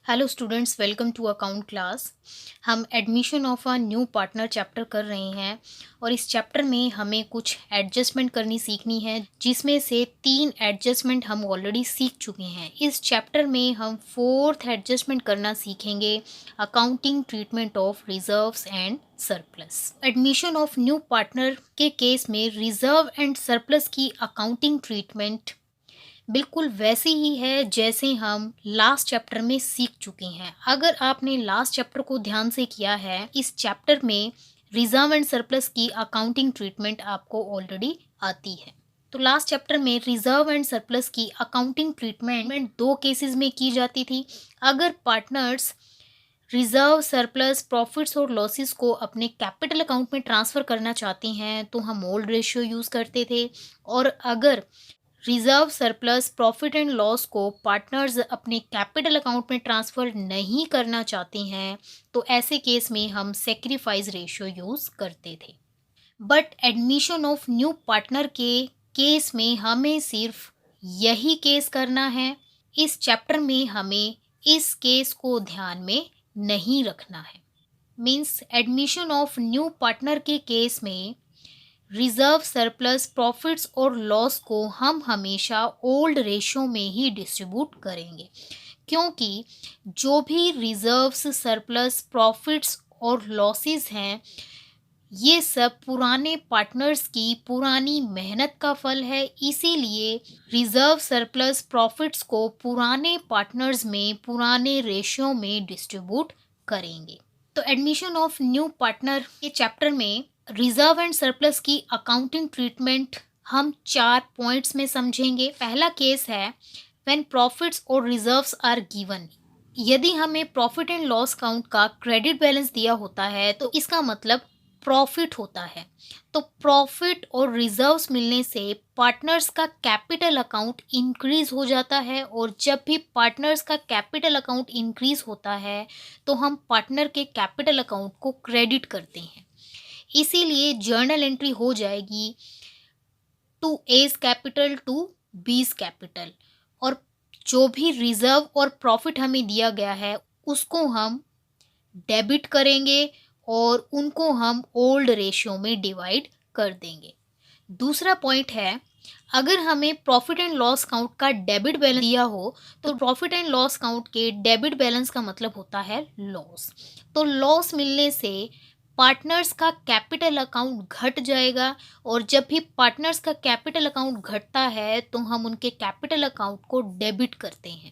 Hello students, welcome to account class. हम admission of a new partner chapter कर रहे हैं और इस चैप्टर में हमें कुछ एडजस्टमेंट करनी सीखनी है, जिसमें से 3 एडजस्टमेंट हम ऑलरेडी सीख चुके हैं। इस चैप्टर में हम 4th एडजस्टमेंट करना सीखेंगे, accounting treatment of reserves and surplus. Admission of new partner के केस में रिजर्व एंड सरप्लस की अकाउंटिंग ट्रीटमेंट बिल्कुल वैसी ही है जैसे हम लास्ट चैप्टर में सीख चुके हैं। अगर आपने लास्ट चैप्टर को ध्यान से किया है, इस चैप्टर में रिजर्व एंड सरप्लस की अकाउंटिंग ट्रीटमेंट आपको ऑलरेडी आती है। तो लास्ट चैप्टर में रिजर्व एंड सरप्लस की अकाउंटिंग ट्रीटमेंट 2 केसेस में की जाती थी। अगर पार्टनर्स रिजर्व, सरप्लस, प्रॉफिट्स और लॉसेस को अपने कैपिटल अकाउंट में ट्रांसफ़र करना चाहते हैं तो हम ओल्ड रेशियो यूज़ करते थे, और अगर reserve, surplus, profit and loss को पार्टनर्स अपने कैपिटल अकाउंट में ट्रांसफ़र नहीं करना चाहते हैं तो ऐसे केस में हम सेक्रीफाइस रेशियो यूज़ करते थे। But admission of new partner के केस में हमें सिर्फ यही केस करना है। इस चैप्टर में हमें इस केस को ध्यान में नहीं रखना है। Means admission of new partner के केस में रिजर्व, सरप्लस, प्रॉफिट्स और लॉस को हम हमेशा ओल्ड रेशो में ही डिस्ट्रीब्यूट करेंगे, क्योंकि जो भी रिजर्व्स, सरप्लस, प्रॉफिट्स और लॉसेस हैं, ये सब पुराने पार्टनर्स की पुरानी मेहनत का फल है। इसीलिए रिजर्व, सरप्लस, प्रॉफिट्स को पुराने पार्टनर्स में पुराने रेशियो में डिस्ट्रीब्यूट करेंगे। तो एडमिशन ऑफ न्यू पार्टनर के चैप्टर में रिजर्व एंड सरप्लस की अकाउंटिंग ट्रीटमेंट हम 4 पॉइंट्स में समझेंगे। पहला केस है व्हेन प्रॉफिट्स और रिजर्व्स आर गिवन। यदि हमें प्रॉफिट एंड लॉस अकाउंट का क्रेडिट बैलेंस दिया होता है तो इसका मतलब प्रॉफिट होता है। तो प्रॉफिट और रिजर्व्स मिलने से पार्टनर्स का कैपिटल अकाउंट इंक्रीज हो जाता है, और जब भी पार्टनर्स का कैपिटल अकाउंट इंक्रीज होता है तो हम पार्टनर के कैपिटल अकाउंट को क्रेडिट करते हैं। इसीलिए जर्नल एंट्री हो जाएगी to A's capital to B's capital, और जो भी रिजर्व और प्रॉफिट हमें दिया गया है उसको हम डेबिट करेंगे और उनको हम ओल्ड रेशियो में डिवाइड कर देंगे। दूसरा पॉइंट है, अगर हमें प्रॉफिट एंड लॉस अकाउंट का डेबिट बैलेंस दिया हो तो प्रॉफिट एंड लॉस अकाउंट के डेबिट बैलेंस का मतलब होता है लॉस। तो लॉस मिलने से पार्टनर्स का कैपिटल अकाउंट घट जाएगा, और जब भी पार्टनर्स का कैपिटल अकाउंट घटता है तो हम उनके कैपिटल अकाउंट को डेबिट करते हैं।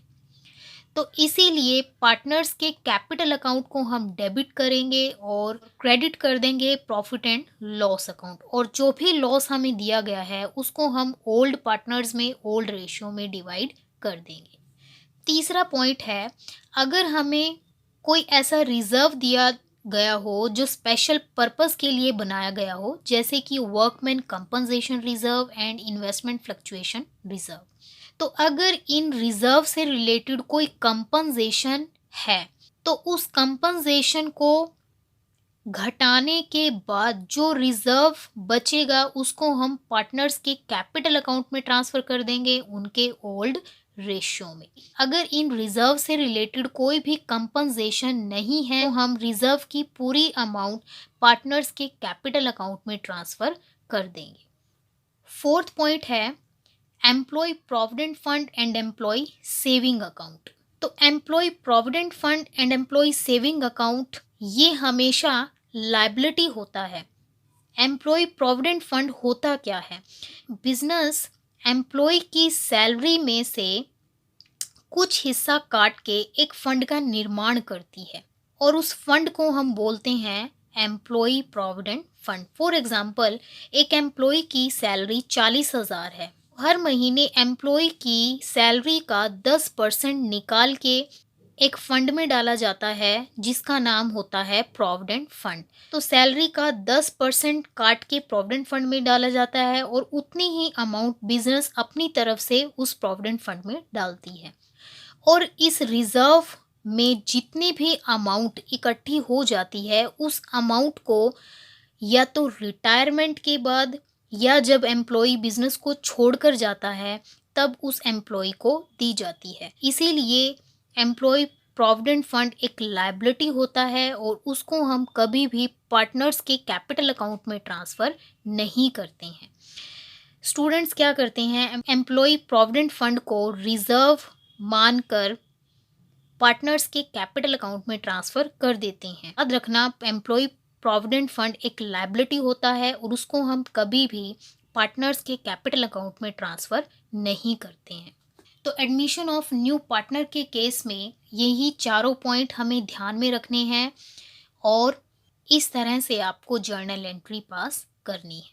तो इसीलिए पार्टनर्स के कैपिटल अकाउंट को हम डेबिट करेंगे और क्रेडिट कर देंगे प्रॉफिट एंड लॉस अकाउंट, और जो भी लॉस हमें दिया गया है उसको हम ओल्ड पार्टनर्स में ओल्ड रेशियो में डिवाइड कर देंगे। तीसरा पॉइंट है, अगर हमें कोई ऐसा रिजर्व दिया गया हो जो स्पेशल पर्पस के लिए बनाया गया हो, जैसे कि workman compensation reserve and investment fluctuation reserve, तो अगर इन रिजर्व से रिलेटेड कोई कंपनसेशन है तो उस कंपनसेशन को घटाने के बाद जो रिजर्व बचेगा उसको हम पार्टनर्स के कैपिटल अकाउंट में ट्रांसफ़र कर देंगे उनके ओल्ड रेशियो में। अगर इन रिजर्व से रिलेटेड कोई भी कंपनसेशन नहीं है तो हम रिजर्व की पूरी अमाउंट पार्टनर्स के कैपिटल अकाउंट में ट्रांसफ़र कर देंगे। फोर्थ पॉइंट है employee provident fund and employee saving account. तो employee provident fund and employee saving account ये हमेशा लायबिलिटी होता है। एम्प्लॉय प्रोविडेंट फंड होता क्या है? बिजनेस एम्प्लॉय की सैलरी में से कुछ हिस्सा काट के एक फंड का निर्माण करती है, और उस फंड को हम बोलते हैं employ provident fund. For example, एक एम्प्लॉय की सैलरी 40,000 है। हर महीने एम्प्लॉय की सैलरी का 10% निकाल के एक फंड में डाला जाता है जिसका नाम होता है प्रोविडेंट फंड। तो सैलरी का 10% काट के प्रोविडेंट फंड में डाला जाता है और उतनी ही अमाउंट बिजनेस अपनी तरफ से उस प्रोविडेंट फंड में डालती है। और इस रिजर्व में जितनी भी अमाउंट इकट्ठी हो जाती है उस अमाउंट को या तो रिटायरमेंट के बाद या जब एम्प्लॉय बिजनेस को छोड़कर जाता है तब उस एम्प्लॉय को दी जाती है। इसीलिए एम्प्लॉय प्रोविडेंट फंड एक लायबिलिटी होता है और उसको हम कभी भी पार्टनर्स के कैपिटल अकाउंट में ट्रांसफ़र नहीं करते हैं। स्टूडेंट्स क्या करते हैं, एम्प्लॉय प्रोविडेंट फंड को रिजर्व मानकर पार्टनर्स के कैपिटल अकाउंट में ट्रांसफ़र कर देते हैं। याद रखना, एम्प्लॉय प्रोविडेंट फंड एक लायबिलिटी होता है और उसको हम कभी भी पार्टनर्स के कैपिटल अकाउंट में ट्रांसफ़र नहीं करते हैं। तो एडमिशन ऑफ न्यू पार्टनर के केस में यही चारों पॉइंट हमें ध्यान में रखने हैं और इस तरह से आपको जर्नल एंट्री पास करनी है।